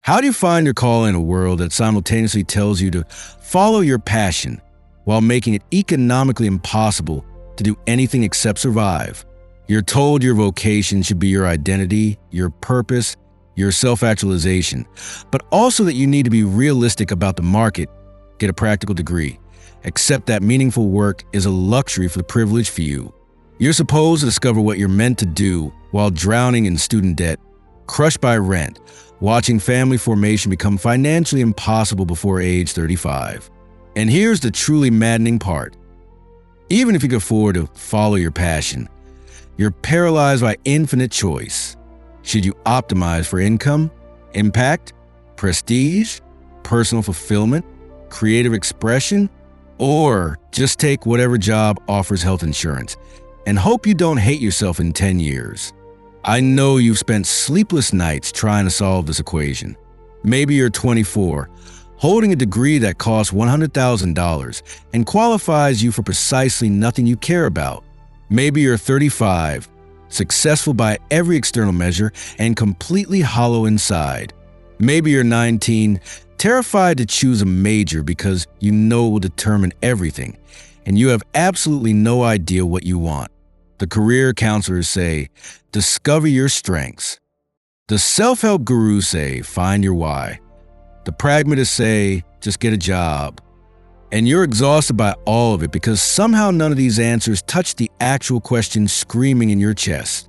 How do you find your call in a world that simultaneously tells you to follow your passion while making it economically impossible to do anything except survive? You're told your vocation should be your identity, your purpose, your self-actualization, but also that you need to be realistic about the market, get a practical degree, accept that meaningful work is a luxury for the privileged few. You're supposed to discover what you're meant to do while drowning in student debt, crushed by rent, watching family formation become financially impossible before age 35. And here's the truly maddening part. Even if you can afford to follow your passion, you're paralyzed by infinite choice. Should you optimize for income, impact, prestige, personal fulfillment, creative expression, or just take whatever job offers health insurance and hope you don't hate yourself in 10 years? I know you've spent sleepless nights trying to solve this equation. Maybe you're 24, holding a degree that costs $100,000 and qualifies you for precisely nothing you care about. Maybe you're 35, successful by every external measure and completely hollow inside. Maybe you're 19, terrified to choose a major because you know it will determine everything, and you have absolutely no idea what you want. The career counselors say, discover your strengths. The self-help gurus say, find your why. The pragmatists say, just get a job. And you're exhausted by all of it because somehow none of these answers touch the actual question screaming in your chest.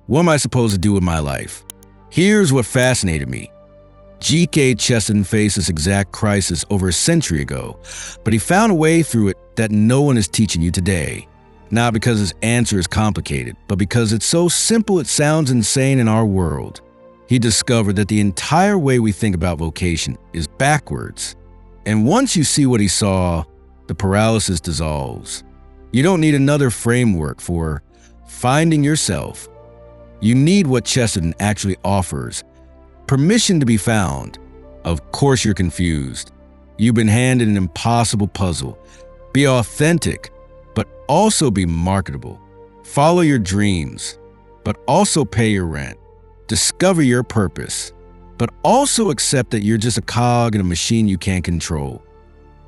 What am I supposed to do with my life? Here's what fascinated me. G.K. Chesterton faced this exact crisis over a century ago, but he found a way through it that no one is teaching you today. Not because his answer is complicated, but because it's so simple it sounds insane in our world. He discovered that the entire way we think about vocation is backwards. And once you see what he saw, the paralysis dissolves. You don't need another framework for finding yourself. You need what Chesterton actually offers: permission to be found. Of course you're confused. You've been handed an impossible puzzle. Be authentic, but also be marketable. Follow your dreams, but also pay your rent. Discover your purpose, but also accept that you're just a cog in a machine you can't control.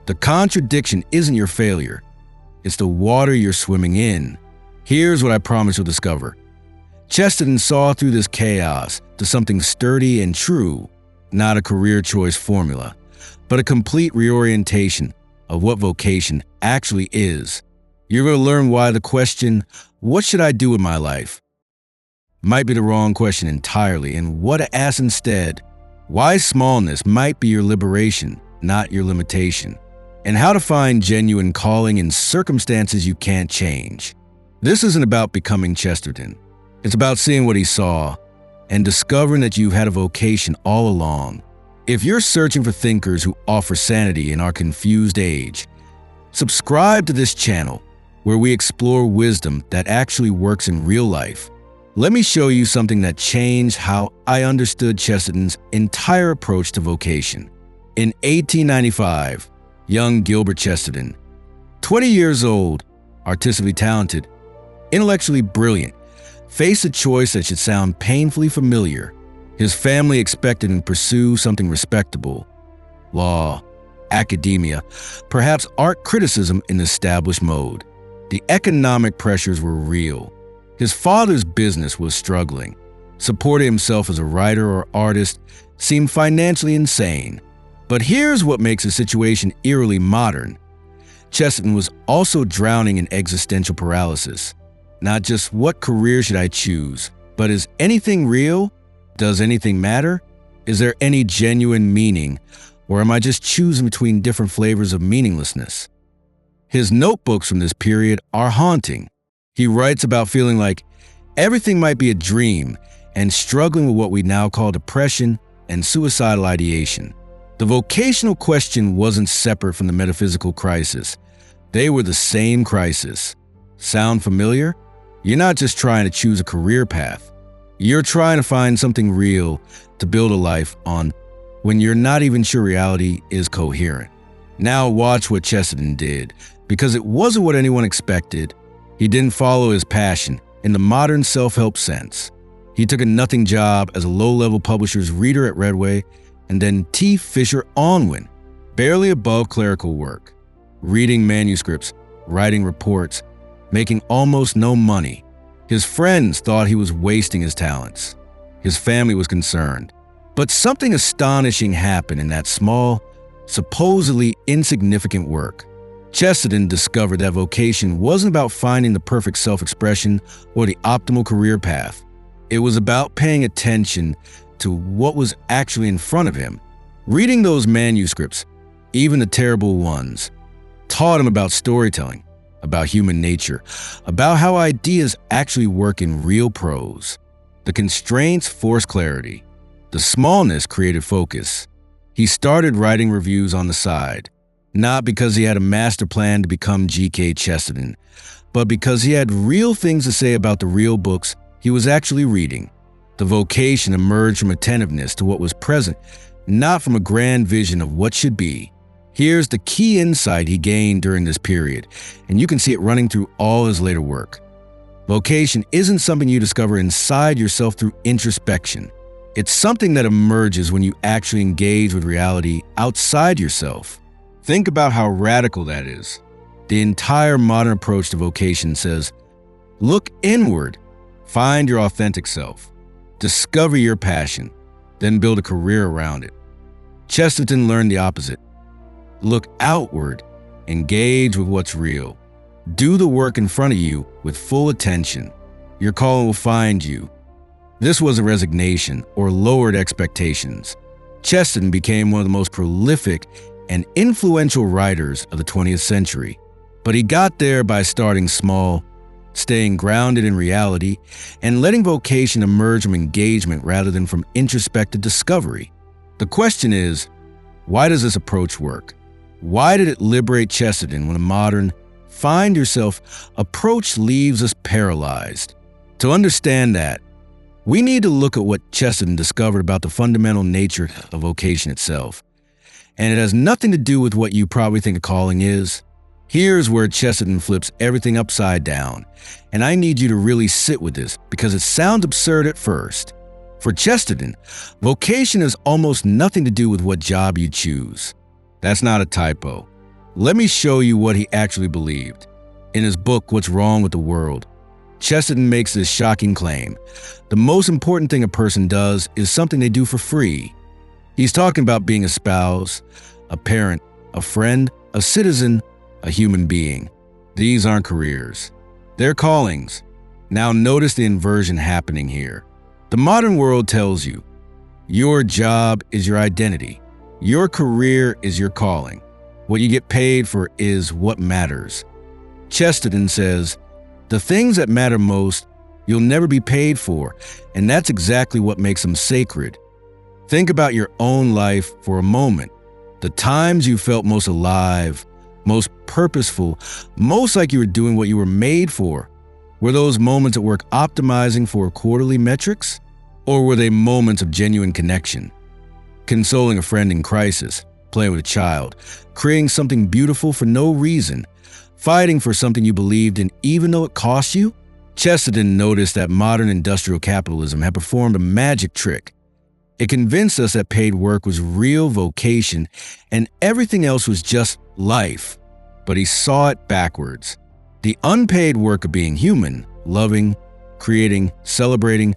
The contradiction isn't your failure. It's the water you're swimming in. Here's what I promise you'll discover. Chesterton saw through this chaos to something sturdy and true, not a career choice formula, but a complete reorientation of what vocation actually is. You're going to learn why the question, what should I do with my life, might be the wrong question entirely, and what to ask instead. Why smallness might be your liberation, not your limitation, and how to find genuine calling in circumstances you can't change. This isn't about becoming Chesterton. It's about seeing what he saw and discovering that you've had a vocation all along. If you're searching for thinkers who offer sanity in our confused age, subscribe to this channel where we explore wisdom that actually works in real life. Let me show you something that changed how I understood Chesterton's entire approach to vocation. In 1895, young Gilbert Chesterton, 20 years old, artistically talented, intellectually brilliant, faced a choice that should sound painfully familiar. His family expected him to pursue something respectable: law, academia, perhaps art criticism in the established mode. The economic pressures were real. His father's business was struggling. Supporting himself as a writer or artist seemed financially insane. But here's what makes the situation eerily modern. Chesterton was also drowning in existential paralysis. Not just what career should I choose, but is anything real? Does anything matter? Is there any genuine meaning? Or am I just choosing between different flavors of meaninglessness? His notebooks from this period are haunting. He writes about feeling like everything might be a dream and struggling with what we now call depression and suicidal ideation. The vocational question wasn't separate from the metaphysical crisis. They were the same crisis. Sound familiar? You're not just trying to choose a career path. You're trying to find something real to build a life on when you're not even sure reality is coherent. Now watch what Chesterton did, because it wasn't what anyone expected. He didn't follow his passion in the modern self-help sense. He took a nothing job as a low-level publisher's reader at Redway and then T. Fisher Unwin, barely above clerical work, reading manuscripts, writing reports, making almost no money. His friends thought he was wasting his talents. His family was concerned. But something astonishing happened in that small, supposedly insignificant work. Chesterton discovered that vocation wasn't about finding the perfect self-expression or the optimal career path. It was about paying attention to what was actually in front of him. Reading those manuscripts, even the terrible ones, taught him about storytelling, about human nature, about how ideas actually work in real prose. The constraints forced clarity. The smallness created focus. He started writing reviews on the side, not because he had a master plan to become G.K. Chesterton, but because he had real things to say about the real books he was actually reading. The vocation emerged from attentiveness to what was present, not from a grand vision of what should be. Here's the key insight he gained during this period, and you can see it running through all his later work. Vocation isn't something you discover inside yourself through introspection. It's something that emerges when you actually engage with reality outside yourself. Think about how radical that is. The entire modern approach to vocation says, look inward, find your authentic self, discover your passion, then build a career around it. Chesterton learned the opposite. Look outward, engage with what's real. Do the work in front of you with full attention. Your calling will find you. This was a resignation or lowered expectations. Chesterton became one of the most prolific and influential writers of the 20th century. But he got there by starting small, staying grounded in reality, and letting vocation emerge from engagement rather than from introspective discovery. The question is, why does this approach work? Why did it liberate Chesterton when a modern, find yourself approach leaves us paralyzed? To understand that, we need to look at what Chesterton discovered about the fundamental nature of vocation itself. And it has nothing to do with what you probably think a calling is. Here's where Chesterton flips everything upside down, and I need you to really sit with this because it sounds absurd at first. For Chesterton, vocation has almost nothing to do with what job you choose. That's not a typo. Let me show you what he actually believed. In his book, What's Wrong with the World, Chesterton makes this shocking claim. The most important thing a person does is something they do for free. He's talking about being a spouse, a parent, a friend, a citizen, a human being. These aren't careers. They're callings. Now notice the inversion happening here. The modern world tells you, your job is your identity. Your career is your calling. What you get paid for is what matters. Chesterton says, the things that matter most, you'll never be paid for, and that's exactly what makes them sacred. Think about your own life for a moment. The times you felt most alive, most purposeful, most like you were doing what you were made for. Were those moments at work optimizing for quarterly metrics? Or were they moments of genuine connection? Consoling a friend in crisis, playing with a child, creating something beautiful for no reason, fighting for something you believed in even though it cost you? Chesterton noticed that modern industrial capitalism had performed a magic trick. It convinced us that paid work was real vocation and everything else was just life. But he saw it backwards. The unpaid work of being human, loving, creating, celebrating,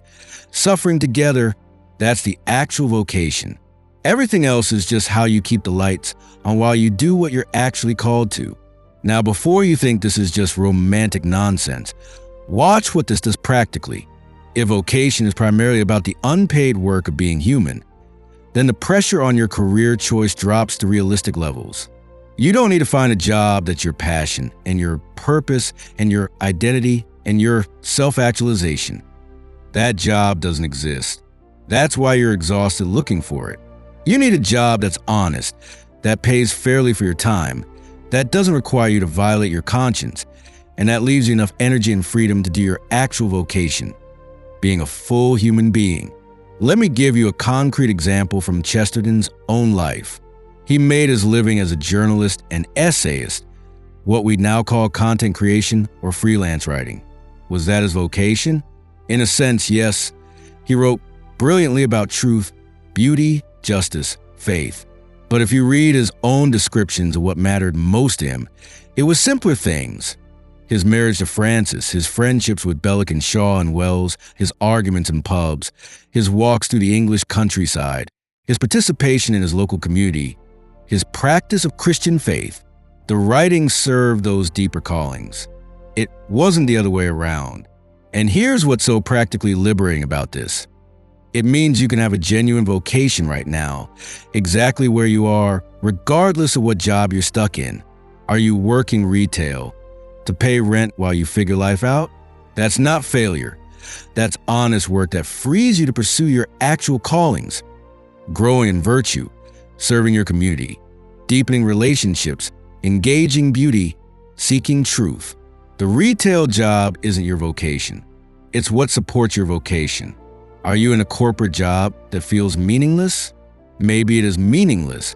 suffering together, that's the actual vocation. Everything else is just how you keep the lights on while you do what you're actually called to. Now, before you think this is just romantic nonsense, watch what this does practically. If vocation is primarily about the unpaid work of being human, then the pressure on your career choice drops to realistic levels. You don't need to find a job that's your passion and your purpose and your identity and your self-actualization. That job doesn't exist. That's why you're exhausted looking for it. You need a job that's honest, that pays fairly for your time, that doesn't require you to violate your conscience, and that leaves you enough energy and freedom to do your actual vocation, being a full human being. Let me give you a concrete example from Chesterton's own life. He made his living as a journalist and essayist, what we now call content creation or freelance writing. Was that his vocation? In a sense, yes. He wrote brilliantly about truth, beauty, justice, faith. But if you read his own descriptions of what mattered most to him, it was simpler things. His marriage to Frances, his friendships with Belloc and Shaw and Wells, his arguments in pubs, his walks through the English countryside, his participation in his local community, his practice of Christian faith. The writing served those deeper callings. It wasn't the other way around. And here's what's so practically liberating about this. It means you can have a genuine vocation right now, exactly where you are, regardless of what job you're stuck in. Are you working retail to pay rent while you figure life out? That's not failure. That's honest work that frees you to pursue your actual callings, growing in virtue, serving your community, deepening relationships, engaging beauty, seeking truth. The retail job isn't your vocation. It's what supports your vocation. Are you in a corporate job that feels meaningless? Maybe it is meaningless,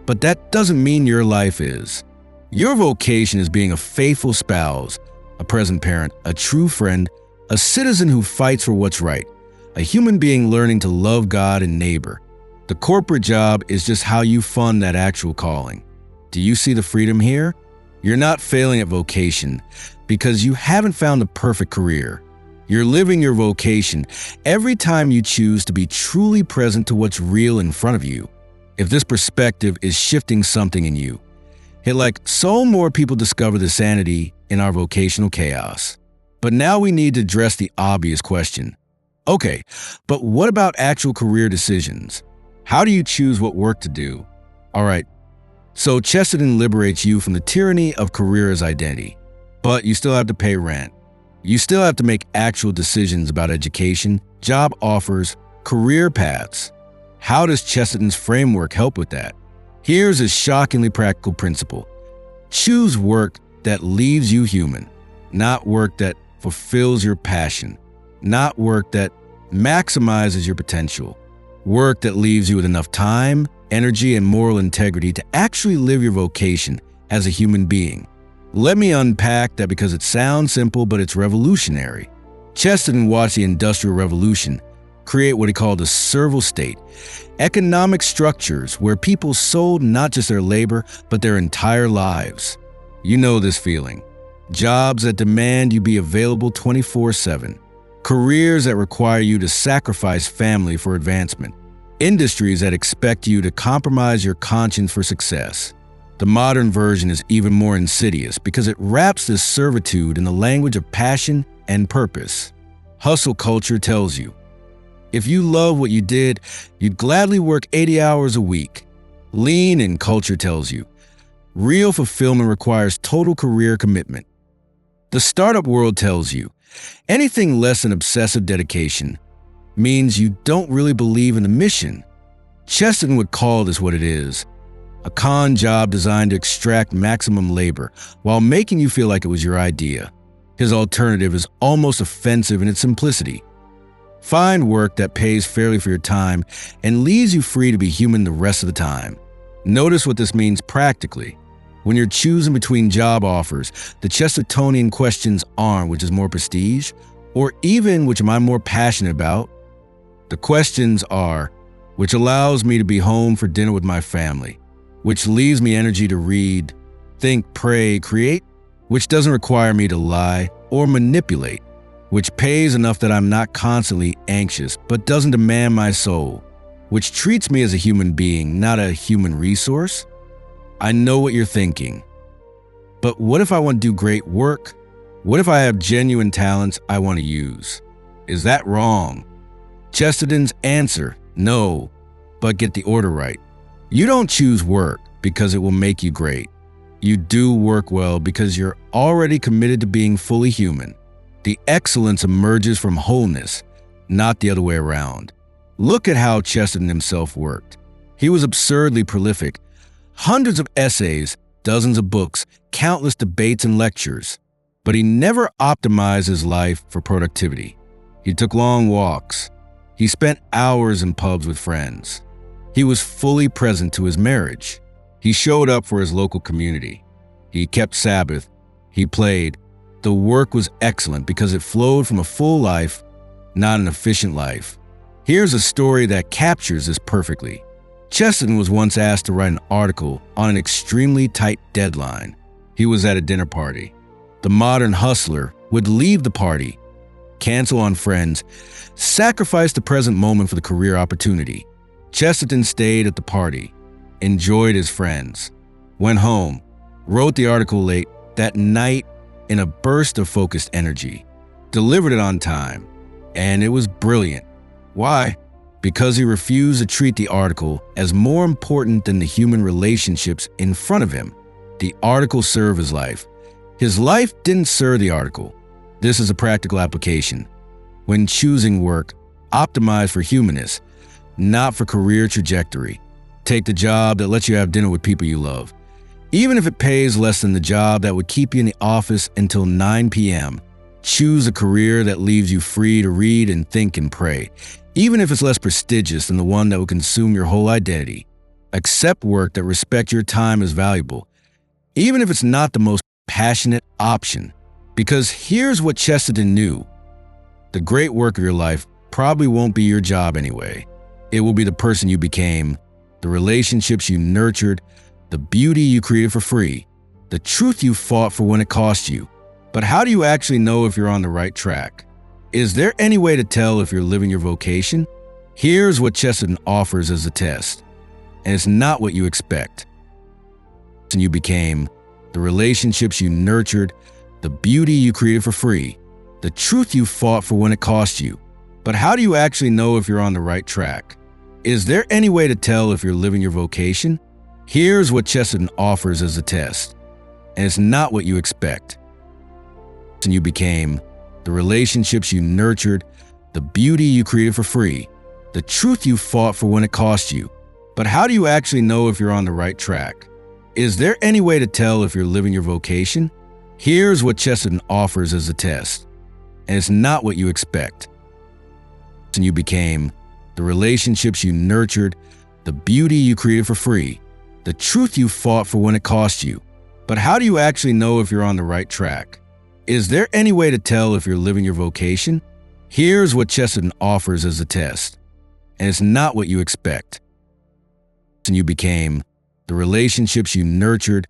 but that doesn't mean your life is. Your vocation is being a faithful spouse, a present parent, a true friend, a citizen who fights for what's right, a human being learning to love God and neighbor. The corporate job is just how you fund that actual calling. Do you see the freedom here? You're not failing at vocation because you haven't found the perfect career. You're living your vocation every time you choose to be truly present to what's real in front of you. If this perspective is shifting something in you, hit like so more people discover the sanity in our vocational chaos. But now we need to address the obvious question. Okay, but what about actual career decisions? How do you choose what work to do? All right, so Chesterton liberates you from the tyranny of career as identity, but you still have to pay rent. You still have to make actual decisions about education, job offers, career paths. How does Chesterton's framework help with that? Here's a shockingly practical principle. Choose work that leaves you human, not work that fulfills your passion, not work that maximizes your potential, work that leaves you with enough time, energy, and moral integrity to actually live your vocation as a human being. Let me unpack that because it sounds simple, but it's revolutionary. Chesterton watched the Industrial Revolution create what he called a serval state, economic structures where people sold not just their labor, but their entire lives. You know this feeling. Jobs that demand you be available 24/7. Careers that require you to sacrifice family for advancement. Industries that expect you to compromise your conscience for success. The modern version is even more insidious because it wraps this servitude in the language of passion and purpose. Hustle culture tells you, if you love what you did, you'd gladly work 80 hours a week. Lean in culture tells you, real fulfillment requires total career commitment. The startup world tells you, anything less than obsessive dedication means you don't really believe in the mission. Chesterton would call this what it is, a con job designed to extract maximum labor while making you feel like it was your idea. His alternative is almost offensive in its simplicity. Find work that pays fairly for your time and leaves you free to be human the rest of the time. Notice what this means practically. When you're choosing between job offers, the Chestertonian questions aren't which is more prestige, or even which am I more passionate about. The questions are, which allows me to be home for dinner with my family, which leaves me energy to read, think, pray, create, which doesn't require me to lie or manipulate, which pays enough that I'm not constantly anxious but doesn't demand my soul, which treats me as a human being, not a human resource. I know what you're thinking. But what if I want to do great work? What if I have genuine talents I want to use? Is that wrong? Chesterton's answer, no, but get the order right. You don't choose work because it will make you great. You do work well because you're already committed to being fully human. The excellence emerges from wholeness, not the other way around. Look at how Chesterton himself worked. He was absurdly prolific. Hundreds of essays, dozens of books, countless debates and lectures. But he never optimized his life for productivity. He took long walks. He spent hours in pubs with friends. He was fully present to his marriage. He showed up for his local community. He kept Sabbath. He played. The work was excellent because it flowed from a full life, not an efficient life. Here's a story that captures this perfectly. Chesterton was once asked to write an article on an extremely tight deadline. He was at a dinner party. The modern hustler would leave the party, cancel on friends, sacrifice the present moment for the career opportunity. Chesterton stayed at the party, enjoyed his friends, went home, wrote the article late that night in a burst of focused energy, delivered it on time, and it was brilliant. Why? Because he refused to treat the article as more important than the human relationships in front of him. The article served his life. His life didn't serve the article. This is a practical application. When choosing work, optimize for humanness, not for career trajectory. Take the job that lets you have dinner with people you love, even if it pays less than the job that would keep you in the office until 9 p.m. Choose a career that leaves you free to read and think and pray, even if it's less prestigious than the one that will consume your whole identity. Accept work that respects your time as valuable, even if it's not the most passionate option. Because here's what Chesterton knew. The great work of your life probably won't be your job anyway. It will be the person you became, the relationships you nurtured, the beauty you created for free, the truth you fought for when it cost you. But how do you actually know if you're on the right track? Is there any way to tell if you're living your vocation? Here's what Chesterton offers as a test, and it's not what you expect. And you became, the relationships you nurtured, the beauty you created for free, the truth you fought for when it cost you. But how do you actually know if you're on the right track? Is there any way to tell if you're living your vocation? Here's what Chesterton offers as a test, and it's not what you expect. And you became, the relationships you nurtured, the beauty you created for free, the truth you fought for when it cost you. But how do you actually know if you're on the right track? Is there any way to tell if you're living your vocation? Here's what Chesterton offers as a test, and it's not what you expect. And you became, the relationships you nurtured, the beauty you created for free, the truth you fought for when it cost you. But how do you actually know if you're on the right track? Is there any way to tell if you're living your vocation? Here's what Chesterton offers as a test, and it's not what you expect. And you became, the relationships you nurtured,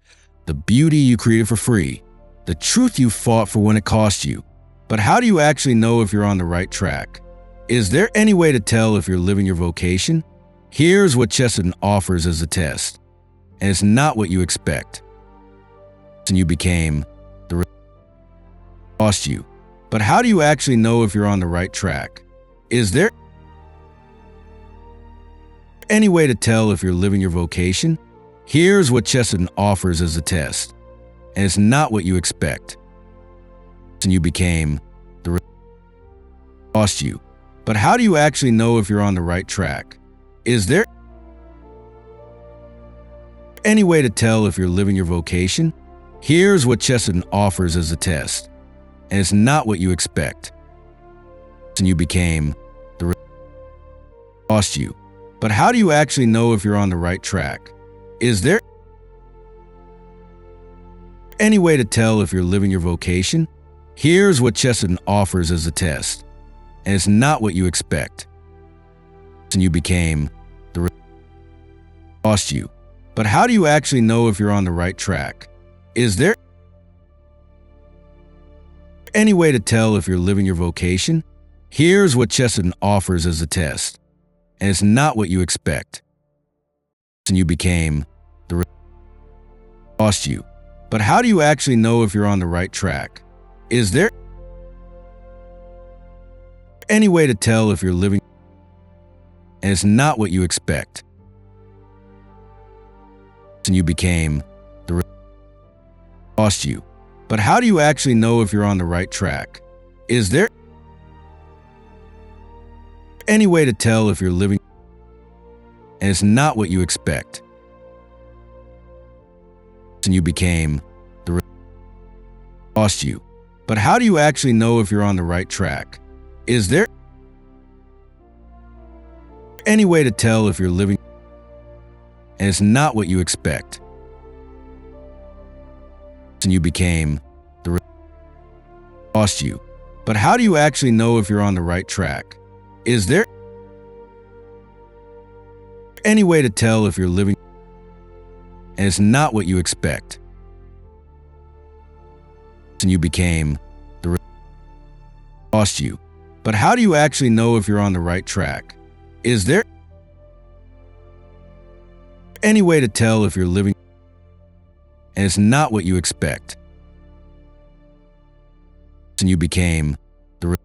the beauty you created for free, the truth you fought for when it cost you. But how do you actually know if you're on the right track? Is there any way to tell if you're living your vocation? Here's what Chesterton offers as a test, and it's not what you expect. And you became, the cost you. But how do you actually know if you're on the right track? Is there any way to tell if you're living your vocation? Here's what Chesterton offers as a test, and it's not what you expect. And you became, the cost you. But how do you actually know if you're on the right track? Is there any way to tell if you're living your vocation? Here's what Chesterton offers as a test, and it's not what you expect. And you became, the cost you. But how do you actually know if you're on the right track? Is there any way to tell if you're living your vocation? Here's what Chesterton offers as a test, and it's not what you expect. And you became, the cost you. But how do you actually know if you're on the right track? Is there any way to tell if you're living your vocation? Here's what Chesterton offers as a test, and it's not what you expect. And you became, the cost you. But how do you actually know if you're on the right track? Is there any way to tell if you're living, and it's not what you expect? And you became, the cost you. But how do you actually know if you're on the right track? Is there any way to tell if you're living, and it's not what you expect? And you became, the cost you. But how do you actually know if you're on the right track? Is there any way to tell if you're living, and it's not what you expect? And you became, the cost you. But how do you actually know if you're on the right track? Is there Any way to tell if you're living and it's not what you expect. And you became the lost you. But how do you actually know if you're on the right track? Is there any way to tell if you're living and it's not what you expect? And you became the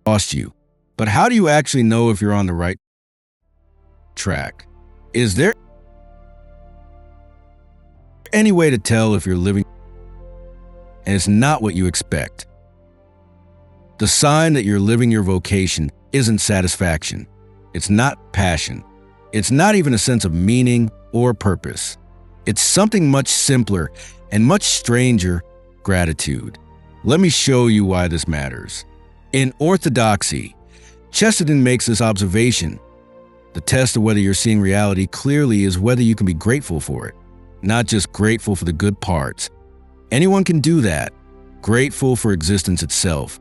lost you. But how do you actually know if you're on the right track? Is there any way to tell if you're living and it's not what you expect? The sign that you're living your vocation isn't satisfaction. It's not passion. It's not even a sense of meaning or purpose. It's something much simpler and much stranger: gratitude. Let me show you why this matters. In Orthodoxy, Chesterton makes this observation: the test of whether you're seeing reality clearly is whether you can be grateful for it, not just grateful for the good parts. Anyone can do that, grateful for existence itself,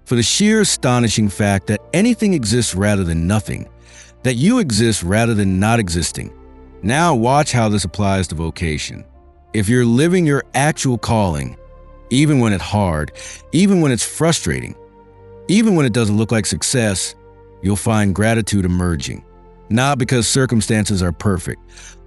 for the sheer astonishing fact that anything exists rather than nothing, that you exist rather than not existing. Now watch how this applies to vocation. If you're living your actual calling, even when it's hard, even when it's frustrating, even when it doesn't look like success, you'll find gratitude emerging. Not because circumstances are perfect,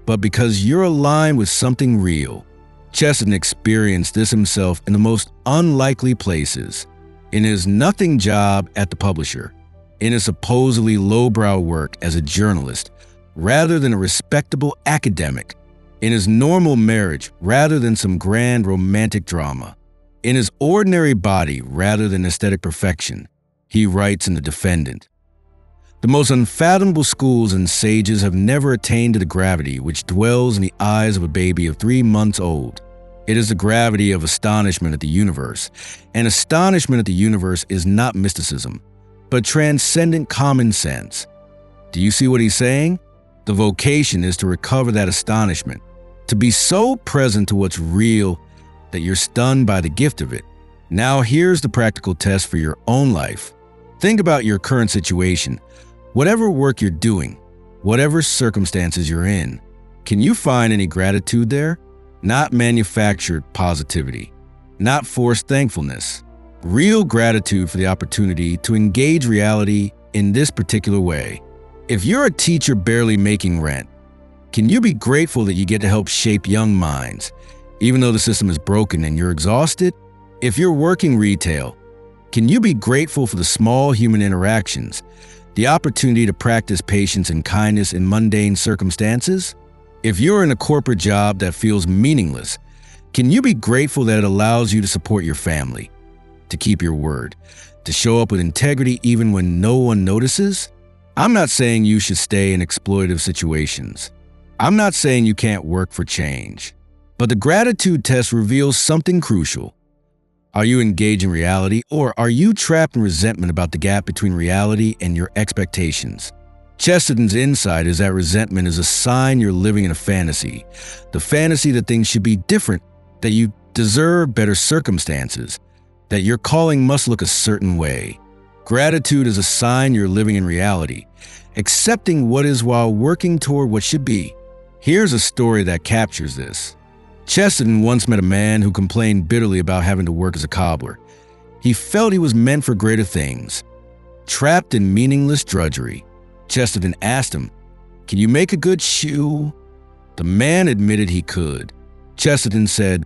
but because you're aligned with something real. Chesterton experienced this himself in the most unlikely places: in his nothing job at the publisher, in his supposedly lowbrow work as a journalist rather than a respectable academic, in his normal marriage rather than some grand romantic drama, in his ordinary body rather than aesthetic perfection. He writes in The Defendant, "The most unfathomable schools and sages have never attained to the gravity which dwells in the eyes of a baby of 3 months old. It is the gravity of astonishment at the universe, and astonishment at the universe is not mysticism, but transcendent common sense." Do you see what he's saying? The vocation is to recover that astonishment, to be so present to what's real that you're stunned by the gift of it. Now here's the practical test for your own life. Think about your current situation. Whatever work you're doing, whatever circumstances you're in, can you find any gratitude there? Not manufactured positivity, not forced thankfulness. Real gratitude for the opportunity to engage reality in this particular way. If you're a teacher barely making rent, can you be grateful that you get to help shape young minds, even though the system is broken and you're exhausted? If you're working retail, can you be grateful for the small human interactions, the opportunity to practice patience and kindness in mundane circumstances? If you're in a corporate job that feels meaningless, can you be grateful that it allows you to support your family, to keep your word, to show up with integrity even when no one notices? I'm not saying you should stay in exploitative situations. I'm not saying you can't work for change. But the gratitude test reveals something crucial. Are you engaging reality, or are you trapped in resentment about the gap between reality and your expectations? Chesterton's insight is that resentment is a sign you're living in a fantasy. The fantasy that things should be different, that you deserve better circumstances, that your calling must look a certain way. Gratitude is a sign you're living in reality, accepting what is while working toward what should be. Here's a story that captures this. Chesterton once met a man who complained bitterly about having to work as a cobbler. He felt he was meant for greater things, trapped in meaningless drudgery. Chesterton asked him, "Can you make a good shoe?" The man admitted he could. Chesterton said,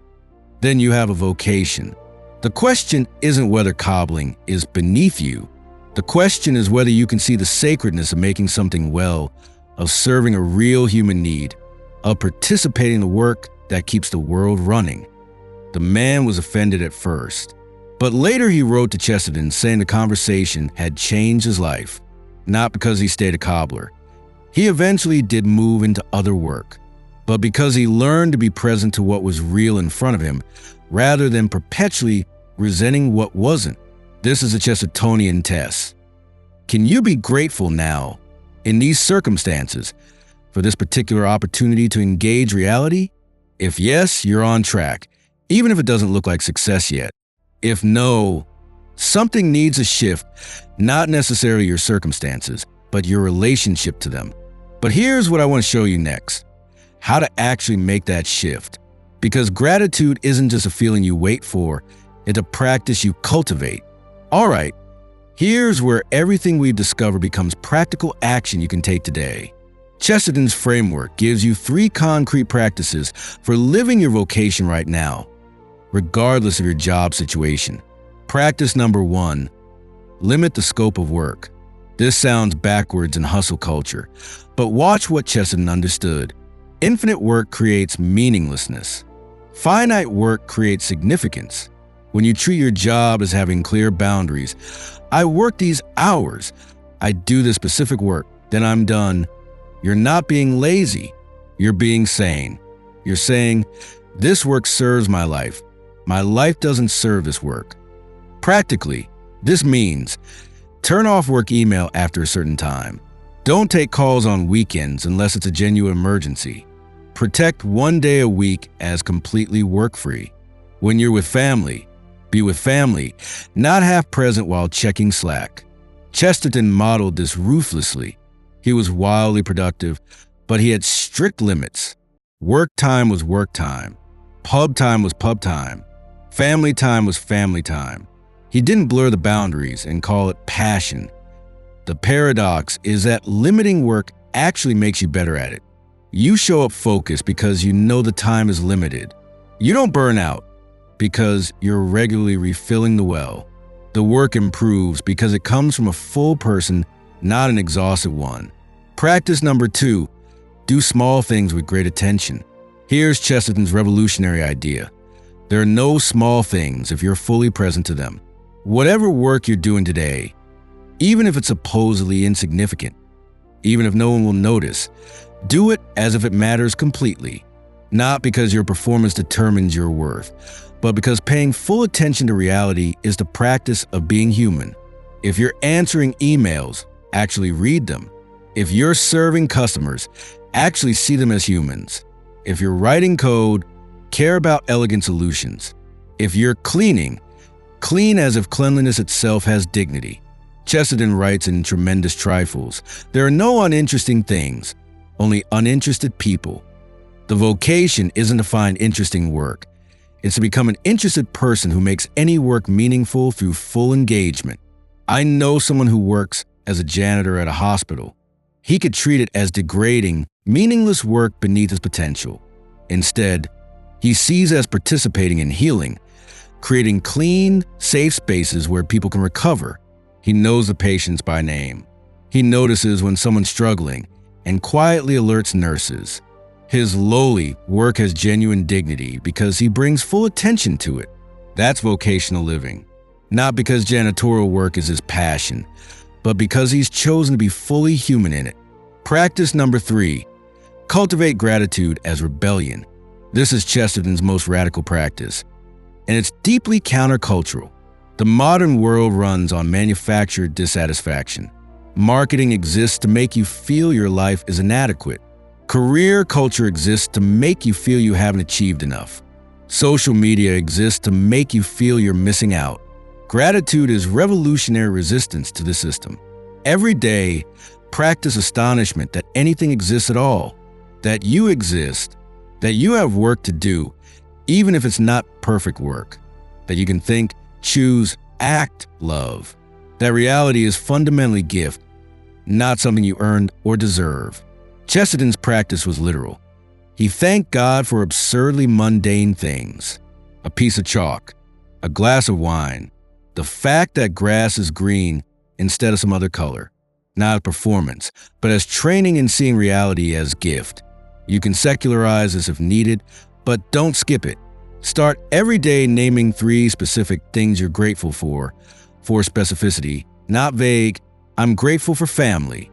"Then you have a vocation." The question isn't whether cobbling is beneath you. The question is whether you can see the sacredness of making something well, of serving a real human need, of participating in the work that keeps the world running. The man was offended at first, but later he wrote to Chesterton saying the conversation had changed his life. Not because he stayed a cobbler. He eventually did move into other work, but because he learned to be present to what was real in front of him, rather than perpetually resenting what wasn't. This is a Chestertonian test. Can you be grateful now, in these circumstances, for this particular opportunity to engage reality? If yes, you're on track, even if it doesn't look like success yet. If no, something needs a shift, not necessarily your circumstances, but your relationship to them. But here's what I want to show you next: how to actually make that shift. Because gratitude isn't just a feeling you wait for, it's a practice you cultivate. All right, here's where everything we've discovered becomes practical action you can take today. Chesterton's framework gives you 3 concrete practices for living your vocation right now, regardless of your job situation. Practice number 1, limit the scope of work. This sounds backwards in hustle culture, but watch what Chesterton understood. Infinite work creates meaninglessness. Finite work creates significance. When you treat your job as having clear boundaries, I work these hours, I do this specific work, then I'm done. You're not being lazy, you're being sane. You're saying, this work serves my life doesn't serve this work. Practically, this means turn off work email after a certain time. Don't take calls on weekends unless it's a genuine emergency. Protect 1 day a week as completely work-free. When you're with family, be with family, not half present while checking Slack. Chesterton modeled this ruthlessly. He was wildly productive, but he had strict limits. Work time was work time. Pub time was pub time. Family time was family time. He didn't blur the boundaries and call it passion. The paradox is that limiting work actually makes you better at it. You show up focused because you know the time is limited. You don't burn out because you're regularly refilling the well. The work improves because it comes from a full person, not an exhausted one. Practice number 2, do small things with great attention. Here's Chesterton's revolutionary idea. There are no small things if you're fully present to them. Whatever work you're doing today, even if it's supposedly insignificant, even if no one will notice, do it as if it matters completely. Not because your performance determines your worth, but because paying full attention to reality is the practice of being human. If you're answering emails, actually read them. If you're serving customers, actually see them as humans. If you're writing code, care about elegant solutions. If you're cleaning, clean as if cleanliness itself has dignity. Chesterton writes in Tremendous Trifles, there are no uninteresting things, only uninterested people. The vocation isn't to find interesting work. It's to become an interested person who makes any work meaningful through full engagement. I know someone who works as a janitor at a hospital. He could treat it as degrading, meaningless work beneath his potential. Instead, he sees it as participating in healing, creating clean, safe spaces where people can recover. He knows the patients by name. He notices when someone's struggling and quietly alerts nurses. His lowly work has genuine dignity because he brings full attention to it. That's vocational living. Not because janitorial work is his passion, but because he's chosen to be fully human in it. Practice number 3, cultivate gratitude as rebellion. This is Chesterton's most radical practice, and it's deeply countercultural. The modern world runs on manufactured dissatisfaction. Marketing exists to make you feel your life is inadequate. Career culture exists to make you feel you haven't achieved enough. Social media exists to make you feel you're missing out. Gratitude is revolutionary resistance to the system. Every day, practice astonishment that anything exists at all, that you exist, that you have work to do, even if it's not perfect work, that you can think, choose, act, love. That reality is fundamentally gift, not something you earned or deserve. Chesterton's practice was literal. He thanked God for absurdly mundane things. A piece of chalk, a glass of wine, the fact that grass is green instead of some other color. Not a performance, but as training in seeing reality as gift. You can secularize this if needed, but don't skip it. Start every day naming 3 specific things you're grateful for specificity, not vague. I'm grateful for family.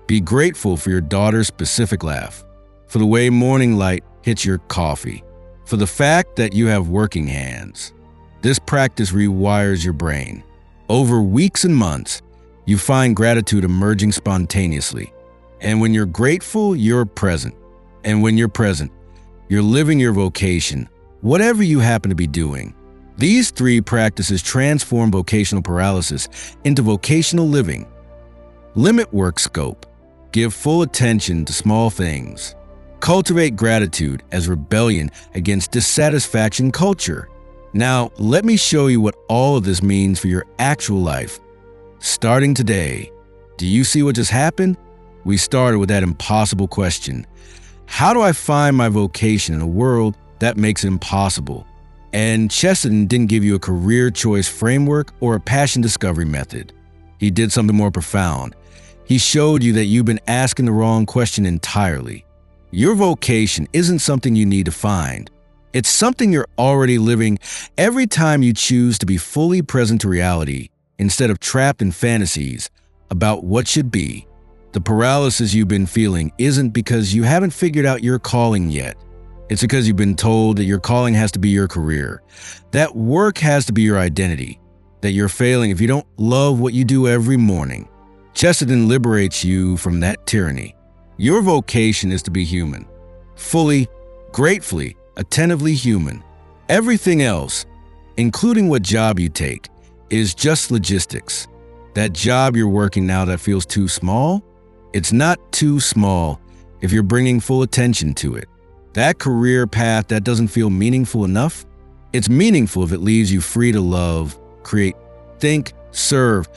Be grateful for your daughter's specific laugh, for the way morning light hits your coffee, for the fact that you have working hands. This practice rewires your brain. Over weeks and months, you find gratitude emerging spontaneously. And when you're grateful, you're present. And when you're present, you're living your vocation, whatever you happen to be doing. These 3 practices transform vocational paralysis into vocational living. Limit work scope. Give full attention to small things. Cultivate gratitude as rebellion against dissatisfaction culture. Now, let me show you what all of this means for your actual life. Starting today, do you see what just happened? We started with that impossible question. How do I find my vocation in a world that makes it impossible? And Chesterton didn't give you a career choice framework or a passion discovery method. He did something more profound. He showed you that you've been asking the wrong question entirely. Your vocation isn't something you need to find. It's something you're already living every time you choose to be fully present to reality instead of trapped in fantasies about what should be. The paralysis you've been feeling isn't because you haven't figured out your calling yet. It's because you've been told that your calling has to be your career, that work has to be your identity, that you're failing if you don't love what you do every morning. Chesterton liberates you from that tyranny. Your vocation is to be human, fully, gratefully, attentively human. Everything else, including what job you take, is just logistics. That job you're working now that feels too small, it's not too small if you're bringing full attention to it. That career path that doesn't feel meaningful enough, it's meaningful if it leaves you free to love, create, think, serve,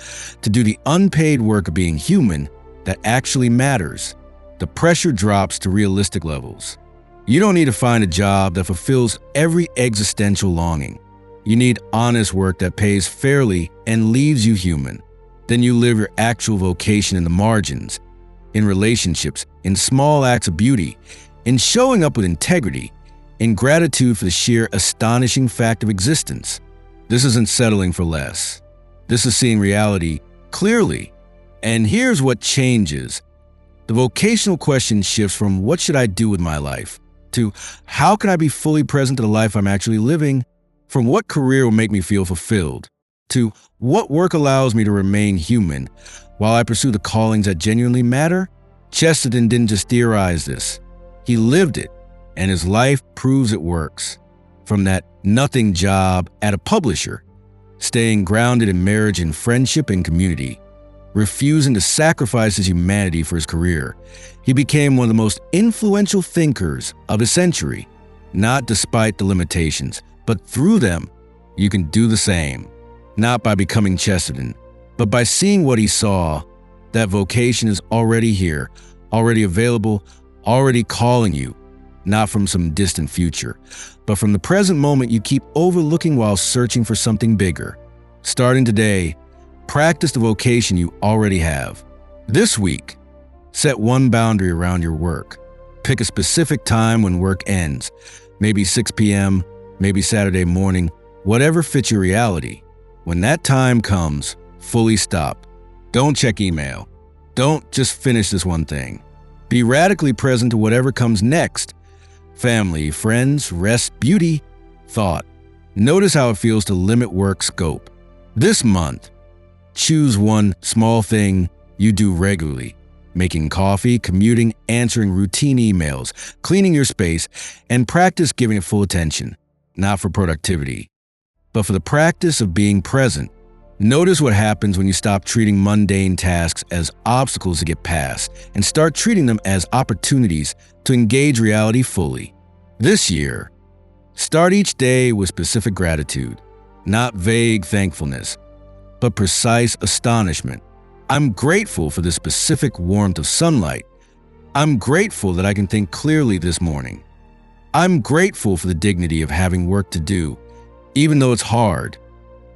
to do the unpaid work of being human that actually matters. The pressure drops to realistic levels. You don't need to find a job that fulfills every existential longing. You need honest work that pays fairly and leaves you human. Then you live your actual vocation in the margins, in relationships, in small acts of beauty, in showing up with integrity, in gratitude for the sheer astonishing fact of existence. This isn't settling for less. This is seeing reality clearly. And here's what changes. The vocational question shifts from what should I do with my life to how can I be fully present to the life I'm actually living, from what career will make me feel fulfilled, to what work allows me to remain human while I pursue the callings that genuinely matter. Chesterton didn't just theorize this. He lived it, and his life proves it works. From that nothing job at a publisher, staying grounded in marriage and friendship and community, refusing to sacrifice his humanity for his career, he became one of the most influential thinkers of his century. Not despite the limitations, but through them, you can do the same. Not by becoming Chesterton, but by seeing what he saw. That vocation is already here, already available, already calling you, not from some distant future, but from the present moment you keep overlooking while searching for something bigger. Starting today, practice the vocation you already have. This week, set one boundary around your work. Pick a specific time when work ends, maybe 6 p.m., maybe Saturday morning, whatever fits your reality. When that time comes, fully stop. Don't check email. Don't just finish this one thing. Be radically present to whatever comes next. Family, friends, rest, beauty, thought. Notice how it feels to limit work scope. This month, choose one small thing you do regularly. Making coffee, commuting, answering routine emails, cleaning your space, and practice giving it full attention. Not for productivity, but for the practice of being present. Notice what happens when you stop treating mundane tasks as obstacles to get past and start treating them as opportunities to engage reality fully. This year, start each day with specific gratitude, not vague thankfulness, but precise astonishment. I'm grateful for the specific warmth of sunlight. I'm grateful that I can think clearly this morning. I'm grateful for the dignity of having work to do, even though it's hard.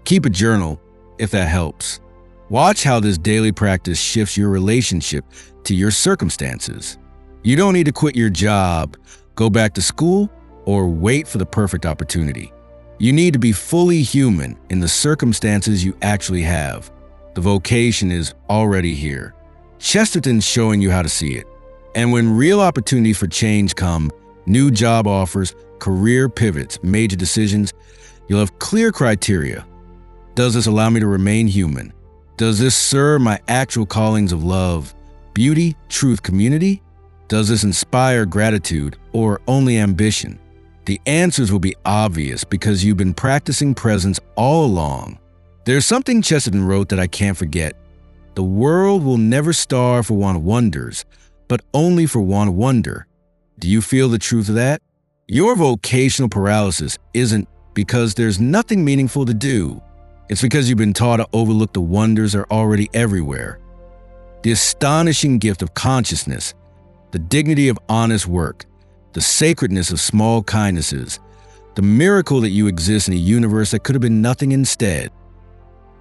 Keep a journal if that helps. Watch how this daily practice shifts your relationship to your circumstances. You don't need to quit your job, go back to school, or wait for the perfect opportunity. You need to be fully human in the circumstances you actually have. The vocation is already here. Chesterton's showing you how to see it. And when real opportunities for change come, new job offers, career pivots, major decisions, you'll have clear criteria. Does this allow me to remain human? Does this serve my actual callings of love, beauty, truth, community? Does this inspire gratitude or only ambition? The answers will be obvious because you've been practicing presence all along. There's something Chesterton wrote that I can't forget. The world will never starve for want of wonders, but only for want of wonder. Do you feel the truth of that? Your vocational paralysis isn't because there's nothing meaningful to do. It's because you've been taught to overlook the wonders that are already everywhere. The astonishing gift of consciousness, the dignity of honest work, the sacredness of small kindnesses, the miracle that you exist in a universe that could have been nothing instead.